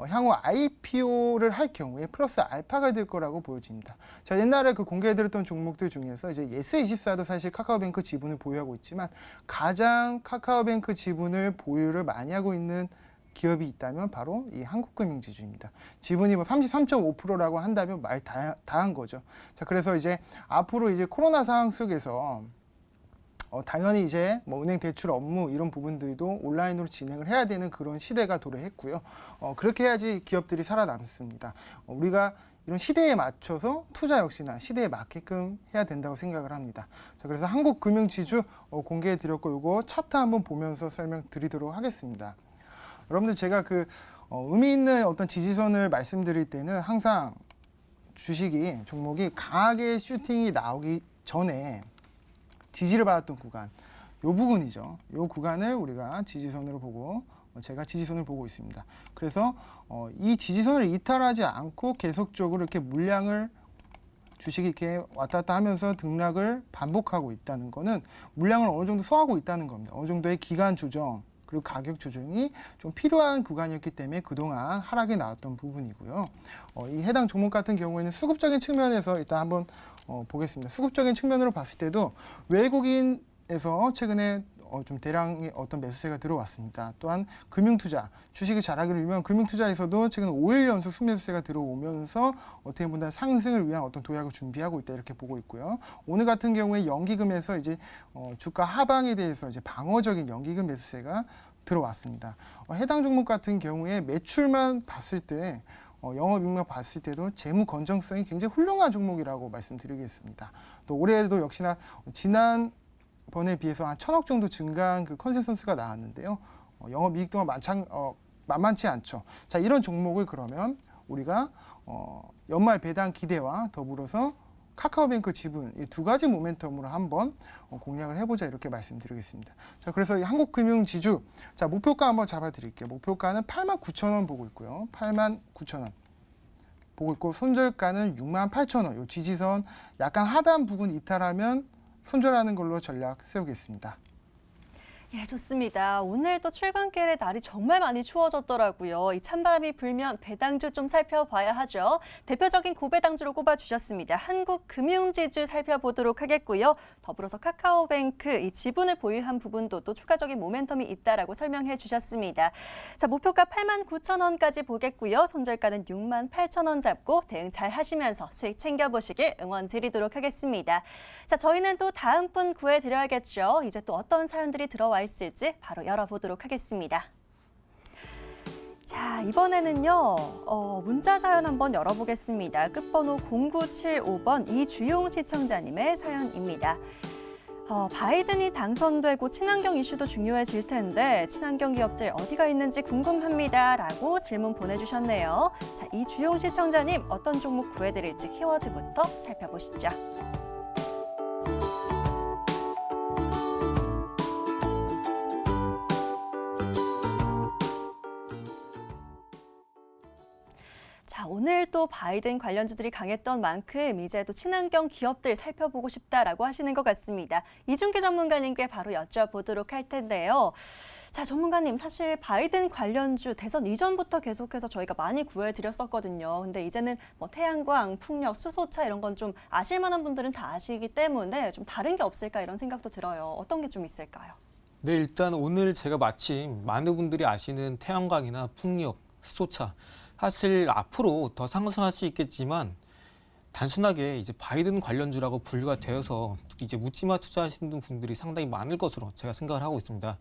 향후 IPO를 할 경우에 플러스 알파가 될 거라고 보여집니다. 자, 옛날에 그 공개해드렸던 종목들 중에서 이제 예스24도 사실 카카오뱅크 지분을 보유하고 있지만 가장 카카오뱅크 지분을 보유를 많이 하고 있는 기업이 있다면 바로 이 한국금융지주입니다. 지분이 33.5%라고 한다면 말 다 한 거죠. 자, 그래서 이제 앞으로 이제 코로나 상황 속에서 당연히 이제 은행 대출 업무 이런 부분들도 온라인으로 진행을 해야 되는 그런 시대가 도래했고요. 그렇게 해야지 기업들이 살아남습니다. 우리가 이런 시대에 맞춰서 투자 역시나 시대에 맞게끔 해야 된다고 생각을 합니다. 자, 그래서 한국금융지주 공개해 드렸고 이거 차트 한번 보면서 설명드리도록 하겠습니다. 여러분들 제가 그 의미 있는 어떤 지지선을 말씀드릴 때는 항상 주식이 종목이 강하게 슈팅이 나오기 전에 지지를 받았던 구간, 이 부분이죠. 이 구간을 우리가 지지선으로 보고 제가 지지선을 보고 있습니다. 그래서 이 지지선을 이탈하지 않고 계속적으로 이렇게 물량을 주식이 이렇게 왔다 갔다 하면서 등락을 반복하고 있다는 거는 물량을 어느 정도 소화하고 있다는 겁니다. 어느 정도의 기간 조정 그리고 가격 조정이 좀 필요한 구간이었기 때문에 그동안 하락이 나왔던 부분이고요. 이 해당 종목 같은 경우에는 수급적인 측면에서 일단 한번 보겠습니다. 수급적인 측면으로 봤을 때도 외국인에서 최근에 좀 대량의 어떤 매수세가 들어왔습니다. 또한 금융투자, 주식이 잘하기로 유명한 금융투자에서도 최근 5일 연속 순매수세가 들어오면서 어떻게 보면 상승을 위한 어떤 도약을 준비하고 있다 이렇게 보고 있고요. 오늘 같은 경우에 연기금에서 이제 주가 하방에 대해서 이제 방어적인 연기금 매수세가 들어왔습니다. 해당 종목 같은 경우에 매출만 봤을 때 영업이익만 봤을 때도 재무 건전성이 굉장히 훌륭한 종목이라고 말씀드리겠습니다. 또 올해에도 역시나 지난번에 비해서 한 1,000억 정도 증가한 그 컨센서스가 나왔는데요. 영업이익도 만만치 않죠. 자, 이런 종목을 그러면 우리가 연말 배당 기대와 더불어서 카카오뱅크 지분 이 두 가지 모멘텀으로 한번 공략을 해보자 이렇게 말씀드리겠습니다. 자, 그래서 이 한국금융지주 자 목표가 한번 잡아드릴게요. 목표가는 89,000원 보고 있고요. 89,000원 보고 있고 손절가는 68,000원. 이 지지선 약간 하단 부분 이탈하면 손절하는 걸로 전략 세우겠습니다. 예, 좋습니다. 오늘도 출근길에 날이 정말 많이 추워졌더라고요. 이 찬바람이 불면 배당주 좀 살펴봐야 하죠. 대표적인 고배당주로 꼽아주셨습니다. 한국금융지주 살펴보도록 하겠고요. 더불어서 카카오뱅크 이 지분을 보유한 부분도 또 추가적인 모멘텀이 있다라고 설명해 주셨습니다. 자, 목표가 89,000원까지 보겠고요. 손절가는 68,000원 잡고 대응 잘 하시면서 수익 챙겨보시길 응원 드리도록 하겠습니다. 자, 저희는 또 다음 분 구해드려야겠죠. 이제 또 어떤 사연들이 들어와 있을지 바로 열어보도록 하겠습니다. 자, 이번에는요, 문자 사연 한번 열어보겠습니다. 끝번호 0975번 이주용 시청자님의 사연입니다. 바이든이 당선되고 친환경 이슈도 중요해질 텐데 친환경 기업들 어디가 있는지 궁금합니다. 라고 질문 보내주셨네요. 자, 이주용 시청자님 어떤 종목 구해드릴지 키워드부터 살펴보시죠. 자, 오늘 또 바이든 관련주들이 강했던 만큼 이제 또 친환경 기업들 살펴보고 싶다라고 하시는 것 같습니다. 이준기 전문가님께 바로 여쭤보도록 할 텐데요. 자, 전문가님, 사실 바이든 관련주 대선 이전부터 계속해서 저희가 많이 구해드렸었거든요. 근데 이제는 뭐 태양광, 풍력, 수소차 이런 건 좀 아실 만한 분들은 다 아시기 때문에 좀 다른 게 없을까 이런 생각도 들어요. 어떤 게 좀 있을까요? 네, 일단 오늘 제가 마침 많은 분들이 아시는 태양광이나 풍력, 수소차 사실 앞으로 더 상승할 수 있겠지만 단순하게 이제 바이든 관련주라고 분류가 되어서 이제 묻지마 투자하시는 분들이 상당히 많을 것으로 제가 생각을 하고 있습니다.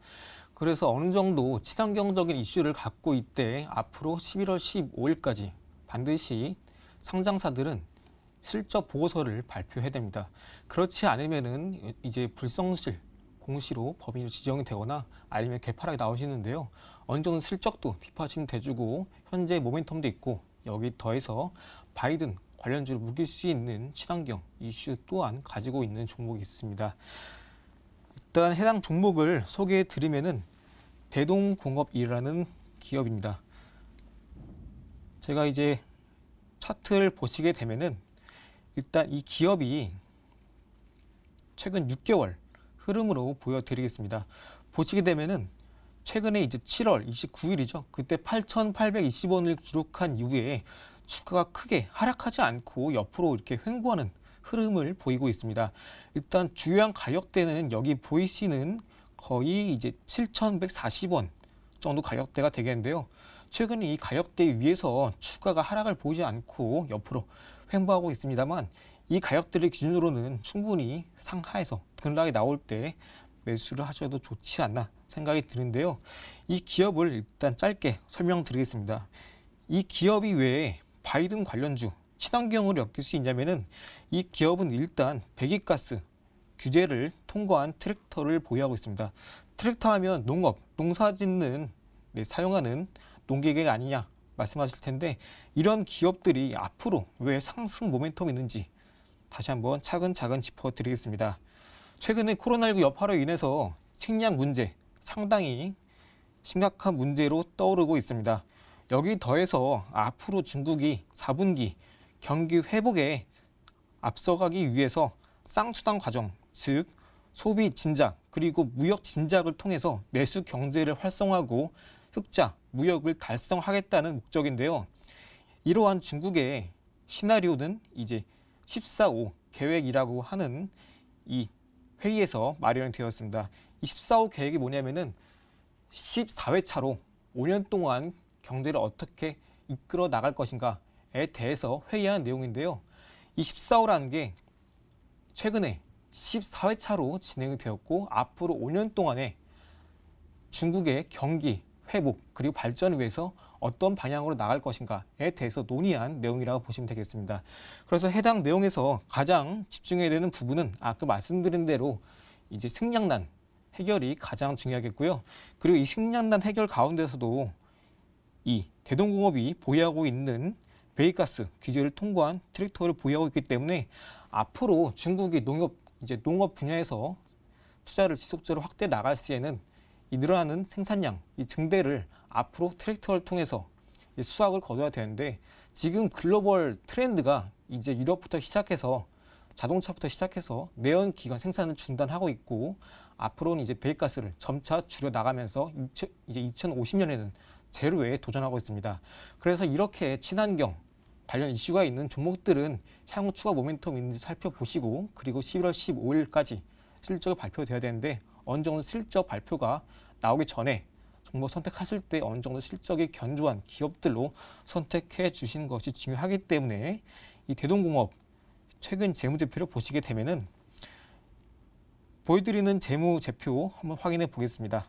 그래서 어느 정도 친환경적인 이슈를 갖고 있대 앞으로 11월 15일까지 반드시 상장사들은 실적 보고서를 발표해야 됩니다. 그렇지 않으면은 이제 불성실 공시로 법인으로 지정이 되거나 아니면 개파락이 나오시는데요. 어느 정도 실적도 뒷받침 돼주고 현재 모멘텀도 있고 여기 더해서 바이든 관련주를 묶일 수 있는 친환경 이슈 또한 가지고 있는 종목이 있습니다. 일단 해당 종목을 소개해 드리면은 대동공업이라는 기업입니다. 제가 이제 차트를 보시게 되면은 일단 이 기업이 최근 6개월 흐름으로 보여드리겠습니다. 보시게 되면은 최근에 이제 7월 29일이죠. 그때 8,820원을 기록한 이후에 주가가 크게 하락하지 않고 옆으로 이렇게 횡보하는 흐름을 보이고 있습니다. 일단 주요한 가격대는 여기 보이시는 거의 이제 7,140원 정도 가격대가 되겠는데요. 최근에 이 가격대 위에서 주가가 하락을 보이지 않고 옆으로 횡보하고 있습니다만 이 가격대를 기준으로는 충분히 상하에서 급락이 나올 때 매수를 하셔도 좋지 않나 생각이 드는데요. 이 기업을 일단 짧게 설명드리겠습니다. 이 기업이 왜 바이든 관련주 친환경을 엮일 수 있냐면은 이 기업은 일단 배기가스 규제를 통과한 트랙터를 보유하고 있습니다. 트랙터 하면 농업, 농사 짓는 사용하는 농기계 아니냐 말씀하실 텐데 이런 기업들이 앞으로 왜 상승 모멘텀이 있는지 다시 한번 차근차근 짚어드리겠습니다. 최근에 코로나19 여파로 인해서 식량 문제 상당히 심각한 문제로 떠오르고 있습니다. 여기 더해서 앞으로 중국이 4분기 경기 회복에 앞서가기 위해서 쌍수당 과정, 즉 소비 진작 그리고 무역 진작을 통해서 내수 경제를 활성화하고 흑자, 무역을 달성하겠다는 목적인데요. 이러한 중국의 시나리오는 이제 14호 계획이라고 하는 이 회의에서 마련이 되었습니다. 이 14호 계획이 뭐냐면은 14회차로 5년 동안 경제를 어떻게 이끌어 나갈 것인가에 대해서 회의한 내용인데요. 이 14호라는 게 최근에 14회차로 진행이 되었고 앞으로 5년 동안에 중국의 경기 회복 그리고 발전을 위해서 어떤 방향으로 나갈 것인가에 대해서 논의한 내용이라고 보시면 되겠습니다. 그래서 해당 내용에서 가장 집중해야 되는 부분은 아까 말씀드린 대로 이제 식량난 해결이 가장 중요하겠고요. 그리고 이 식량난 해결 가운데서도 이 대동공업이 보유하고 있는 배기가스 규제를 통과한 트랙터를 보유하고 있기 때문에 앞으로 중국이 농업 분야에서 투자를 지속적으로 확대해 나갈 시에는 이 늘어나는 생산량, 이 증대를 앞으로 트랙터를 통해서 수확을 거둬야 되는데 지금 글로벌 트렌드가 이제 유럽부터 시작해서 자동차부터 시작해서 내연기관 생산을 중단하고 있고 앞으로는 이제 배기가스를 점차 줄여 나가면서 이제 2050년에는 제로에 도전하고 있습니다. 그래서 이렇게 친환경 관련 이슈가 있는 종목들은 향후 추가 모멘텀이 있는지 살펴보시고 그리고 11월 15일까지 실적이 발표돼야 되는데 어느 정도 실적 발표가 나오기 전에 종목 선택하실 때 어느 정도 실적이 견조한 기업들로 선택해 주시는 것이 중요하기 때문에 이 대동공업 최근 재무제표를 보시게 되면은 보여드리는 재무제표 한번 확인해 보겠습니다.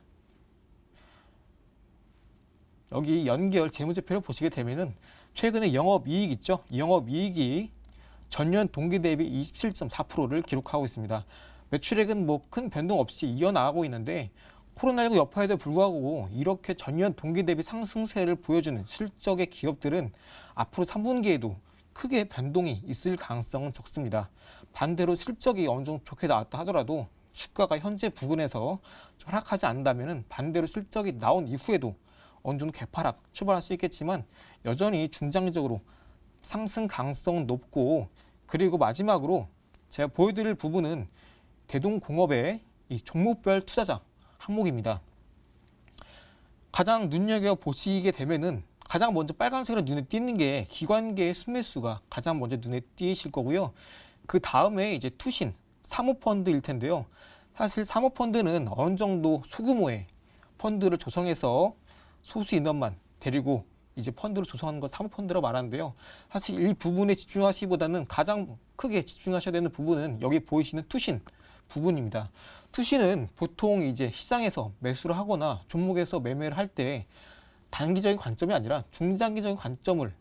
여기 연결 재무제표를 보시게 되면은 최근에 영업이익 있죠? 이 영업이익이 전년 동기 대비 27.4%를 기록하고 있습니다. 매출액은 뭐 큰 변동 없이 이어나가고 있는데 코로나19 여파에도 불구하고 이렇게 전년 동기 대비 상승세를 보여주는 실적의 기업들은 앞으로 3분기에도 크게 변동이 있을 가능성은 적습니다. 반대로 실적이 어느 정도 좋게 나왔다 하더라도 주가가 현재 부근에서 좀 하락하지 않는다면 반대로 실적이 나온 이후에도 어느 정도 개파락 출발할 수 있겠지만 여전히 중장기적으로 상승 가능성은 높고, 그리고 마지막으로 제가 보여드릴 부분은 대동공업의 이 종목별 투자자 항목입니다. 가장 눈여겨보시게 되면은 가장 먼저 빨간색으로 눈에 띄는 게 기관계의 순매수가 가장 먼저 눈에 띄실 거고요. 그 다음에 이제 투신, 사모펀드일 텐데요. 사실 사모펀드는 어느 정도 소규모의 펀드를 조성해서 소수 인원만 데리고 이제 펀드를 조성하는 것 사모펀드라고 말하는데요. 사실 이 부분에 집중하시기보다는 가장 크게 집중하셔야 되는 부분은 여기 보이시는 투신 부분입니다. 투신은 보통 이제 시장에서 매수를 하거나 종목에서 매매를 할 때 단기적인 관점이 아니라 중장기적인 관점을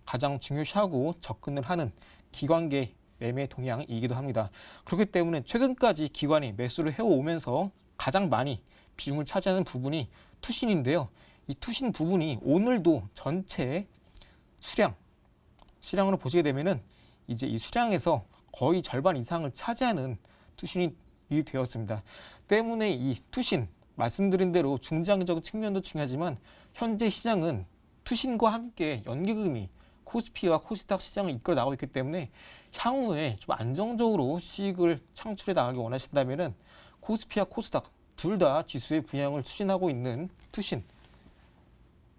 가장 중요시하고 접근을 하는 기관계 매매 동향이기도 합니다. 그렇기 때문에 최근까지 기관이 매수를 해오면서 가장 많이 비중을 차지하는 부분이 투신인데요. 이 투신 부분이 오늘도 전체 수량으로 보시게 되면은 이제 이 수량에서 거의 절반 이상을 차지하는 투신이 유입되었습니다. 때문에 이 투신, 말씀드린 대로 중장기적 측면도 중요하지만 현재 시장은 투신과 함께 연기금이 코스피와 코스닥 시장을 이끌어 나가고 있기 때문에 향후에 좀 안정적으로 수익을 창출해 나가기 원하신다면은 코스피와 코스닥 둘 다 지수의 부양을 추진하고 있는 투신,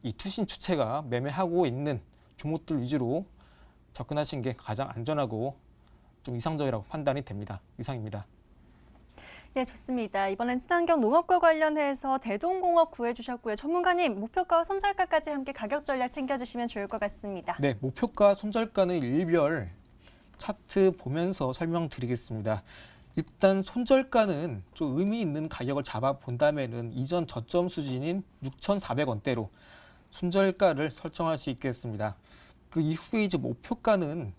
이 투신 주체가 매매하고 있는 종목들 위주로 접근하시는 게 가장 안전하고 좀 이상적이라고 판단이 됩니다. 이상입니다. 네, 좋습니다. 이번엔 친환경 농업과 관련해서 대동공업 구해주셨고요. 전문가님, 목표가와 손절가까지 함께 가격 전략 챙겨주시면 좋을 것 같습니다. 네, 목표가, 손절가는 일별 차트 보면서 설명드리겠습니다. 일단 손절가는 좀 의미 있는 가격을 잡아본다면은 이전 저점 수준인 6,400원대로 손절가를 설정할 수 있겠습니다. 그 이후에 이제 목표가는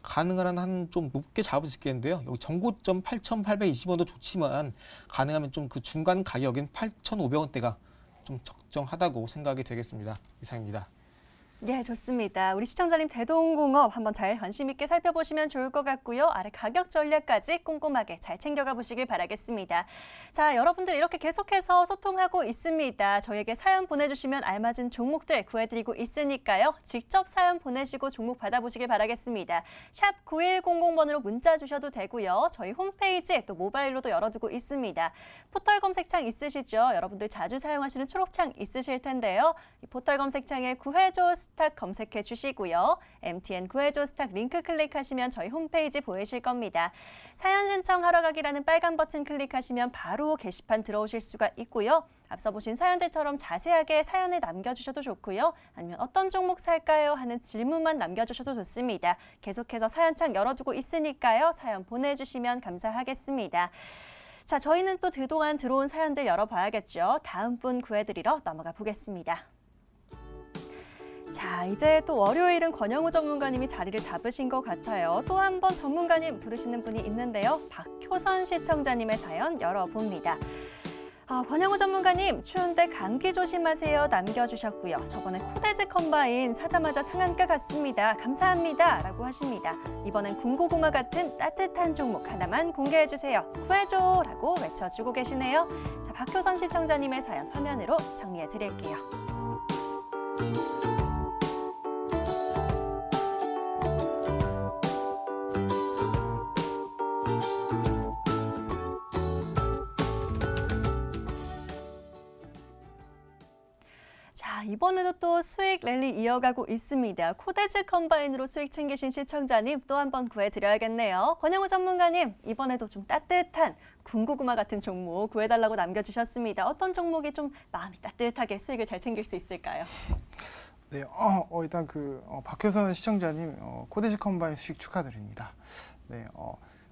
가능한 한 좀 높게 잡을 수 있겠는데요. 여기 전고점 8,820원도 좋지만 가능하면 좀 그 중간 가격인 8,500원대가 좀 적정하다고 생각이 되겠습니다. 이상입니다. 네, 좋습니다. 우리 시청자님 대동공업 한번 잘 관심 있게 살펴보시면 좋을 것 같고요. 아래 가격 전략까지 꼼꼼하게 잘 챙겨가 보시길 바라겠습니다. 자, 여러분들 이렇게 계속해서 소통하고 있습니다. 저희에게 사연 보내주시면 알맞은 종목들 구해드리고 있으니까요. 직접 사연 보내시고 종목 받아보시길 바라겠습니다. 샵 9100번으로 문자 주셔도 되고요. 저희 홈페이지 또 모바일로도 열어두고 있습니다. 포털 검색창 있으시죠? 여러분들 자주 사용하시는 초록창 있으실 텐데요. 이 포털 검색창에 구해줘 스탁 검색해 주시고요. MTN 구해줘 스탁 링크 클릭하시면 저희 홈페이지 보이실 겁니다. 사연 신청하러 가기라는 빨간 버튼 클릭하시면 바로 게시판 들어오실 수가 있고요. 앞서 보신 사연들처럼 자세하게 사연을 남겨주셔도 좋고요. 아니면 어떤 종목 살까요? 하는 질문만 남겨주셔도 좋습니다. 계속해서 사연창 열어두고 있으니까요. 사연 보내주시면 감사하겠습니다. 자, 저희는 또 그동안 들어온 사연들 열어봐야겠죠. 다음 분 구해드리러 넘어가 보겠습니다. 자, 이제 또 월요일은 권영우 전문가님이 자리를 잡으신 것 같아요. 또 한 번 전문가님 부르시는 분이 있는데요. 박효선 시청자님의 사연 열어봅니다. 권영우 전문가님, 추운데 감기 조심하세요 남겨주셨고요. 저번에 코데즈 컴바인 사자마자 상한가 갔습니다. 감사합니다. 라고 하십니다. 이번엔 군고구마 같은 따뜻한 종목 하나만 공개해주세요. 구해줘! 라고 외쳐주고 계시네요. 자, 박효선 시청자님의 사연 화면으로 정리해 드릴게요. 자, 이번에도 또 수익 랠리 이어가고 있습니다. 코데즈 컴바인으로 수익 챙기신 시청자님 또 한 번 구해드려야겠네요. 권영우 전문가님, 이번에도 좀 따뜻한 군고구마 같은 종목 구해달라고 남겨주셨습니다. 어떤 종목이 좀 마음이 따뜻하게 수익을 잘 챙길 수 있을까요? 네, 일단 박효선 시청자님 코데지 컴바인 수익 축하드립니다. 네,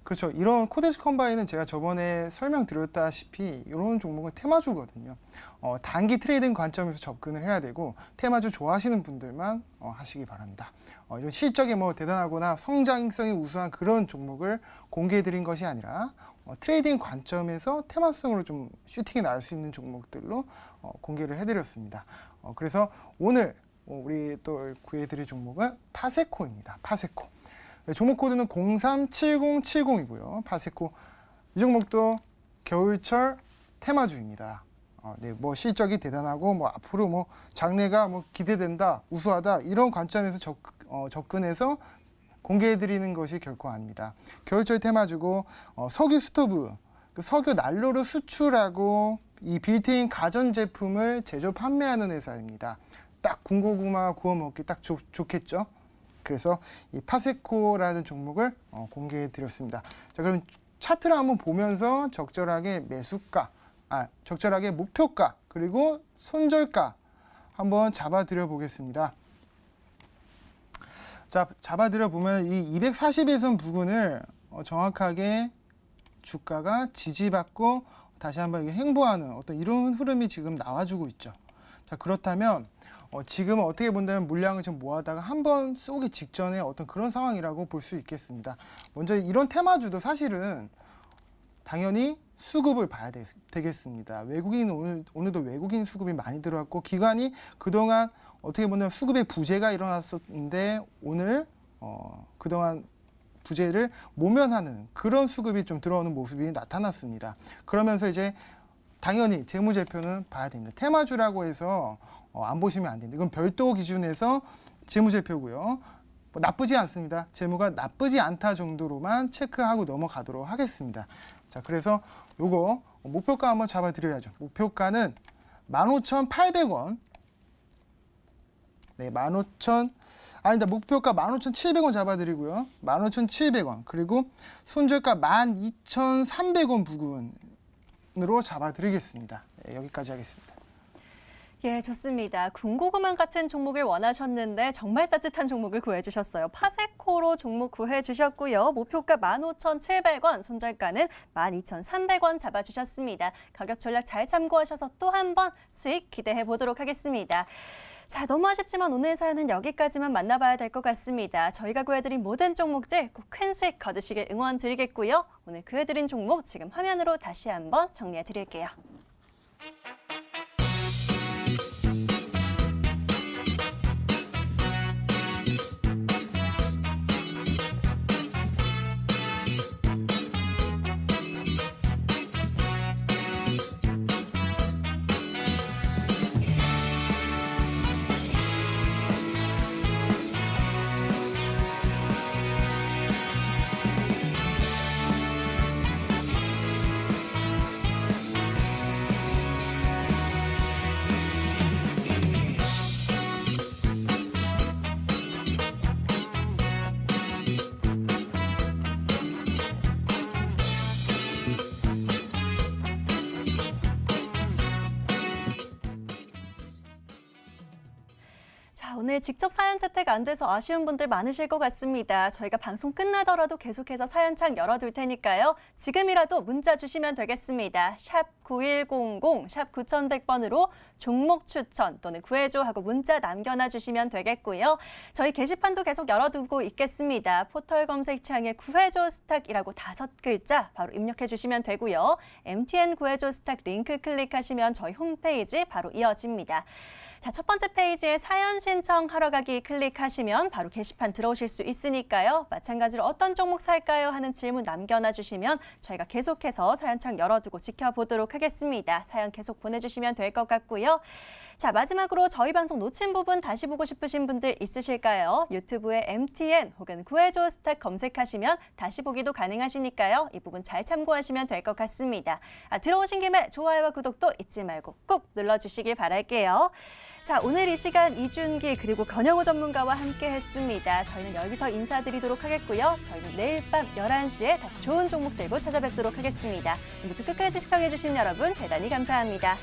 그렇죠. 이런 코덱스 컴바인은 제가 저번에 설명드렸다시피 이런 종목은 테마주거든요. 단기 트레이딩 관점에서 접근을 해야 되고 테마주 좋아하시는 분들만 하시기 바랍니다. 이런 실적이 뭐 대단하거나 성장성이 우수한 그런 종목을 공개해드린 것이 아니라 트레이딩 관점에서 테마성으로 좀 슈팅이 나올 수 있는 종목들로 공개를 해드렸습니다. 그래서 오늘 우리 또 구해드릴 종목은 파세코입니다. 파세코. 종목 코드는 037070이고요. 파세코 이 종목도 겨울철 테마주입니다. 네, 뭐 실적이 대단하고 뭐 앞으로 뭐 장래가 뭐 기대된다, 우수하다 이런 관점에서 접근해서 공개해드리는 것이 결코 아닙니다. 겨울철 테마주고 석유 스토브, 그 석유 난로를 수출하고 이 빌트인 가전 제품을 제조 판매하는 회사입니다. 딱 군고구마 구워 먹기 딱 좋겠죠. 그래서 이 파세코라는 종목을 공개해 드렸습니다. 자, 그럼 차트를 한번 보면서 적절하게 매수가, 적절하게 목표가 그리고 손절가 한번 잡아드려 보겠습니다. 자, 잡아드려 보면 이 240일선 부근을 정확하게 주가가 지지받고 다시 한번 이게 횡보하는 어떤 이런 흐름이 지금 나와주고 있죠. 자, 그렇다면 지금 어떻게 본다면 물량을 좀 모아다가 한번 쏘기 직전에 어떤 그런 상황이라고 볼 수 있겠습니다. 먼저 이런 테마주도 사실은 당연히 수급을 봐야 되겠습니다. 외국인 오늘도 외국인 수급이 많이 들어왔고 기관이 그동안 어떻게 보면 수급의 부재가 일어났었는데 오늘 그동안 부재를 모면하는 그런 수급이 좀 들어오는 모습이 나타났습니다. 그러면서 이제 당연히 재무제표는 봐야 됩니다. 테마주라고 해서 안 보시면 안 됩니다. 이건 별도 기준에서 재무제표고요. 뭐 나쁘지 않습니다. 재무가 나쁘지 않다 정도로만 체크하고 넘어가도록 하겠습니다. 자, 그래서 요거 목표가 한번 잡아드려야죠. 목표가는 15,800원. 네, 목표가 15,700원 잡아드리고요. 15,700원. 그리고 손절가 12,300원 부근으로 잡아드리겠습니다. 네, 여기까지 하겠습니다. 예, 좋습니다. 군고구마 같은 종목을 원하셨는데 정말 따뜻한 종목을 구해주셨어요. 파세코로 종목 구해주셨고요. 목표가 15,700원, 손절가는 12,300원 잡아주셨습니다. 가격 전략 잘 참고하셔서 또 한 번 수익 기대해 보도록 하겠습니다. 자, 너무 아쉽지만 오늘 사연은 여기까지만 만나봐야 될 것 같습니다. 저희가 구해드린 모든 종목들 꼭 큰 수익 거두시길 응원드리겠고요. 오늘 구해드린 종목 지금 화면으로 다시 한번 정리해 드릴게요. 자, 오늘 직접 사연 채택 안 돼서 아쉬운 분들 많으실 것 같습니다. 저희가 방송 끝나더라도 계속해서 사연창 열어둘 테니까요. 지금이라도 문자 주시면 되겠습니다. 샵 9100, 샵 9100번으로 종목 추천 또는 구해줘 하고 문자 남겨놔 주시면 되겠고요. 저희 게시판도 계속 열어두고 있겠습니다. 포털 검색창에 구해줘 스탁이라고 5글자 바로 입력해 주시면 되고요. MTN 구해줘 스탁 링크 클릭하시면 저희 홈페이지 바로 이어집니다. 자, 첫 번째 페이지에 사연 신청하러 가기 클릭하시면 바로 게시판 들어오실 수 있으니까요. 마찬가지로 어떤 종목 살까요? 하는 질문 남겨놔 주시면 저희가 계속해서 사연창 열어두고 지켜보도록 하겠습니다. 사연 계속 보내주시면 될 것 같고요. 자, 마지막으로 저희 방송 놓친 부분 다시 보고 싶으신 분들 있으실까요? 유튜브에 MTN 혹은 구해줘 스탁 검색하시면 다시 보기도 가능하시니까요. 이 부분 잘 참고하시면 될 것 같습니다. 들어오신 김에 좋아요와 구독도 잊지 말고 꼭 눌러주시길 바랄게요. 자, 오늘 이 시간 이준기 그리고 권영우 전문가와 함께 했습니다. 저희는 여기서 인사드리도록 하겠고요. 저희는 내일 밤 11시에 다시 좋은 종목 들고 찾아뵙도록 하겠습니다. 모두 끝까지 시청해주신 여러분 대단히 감사합니다.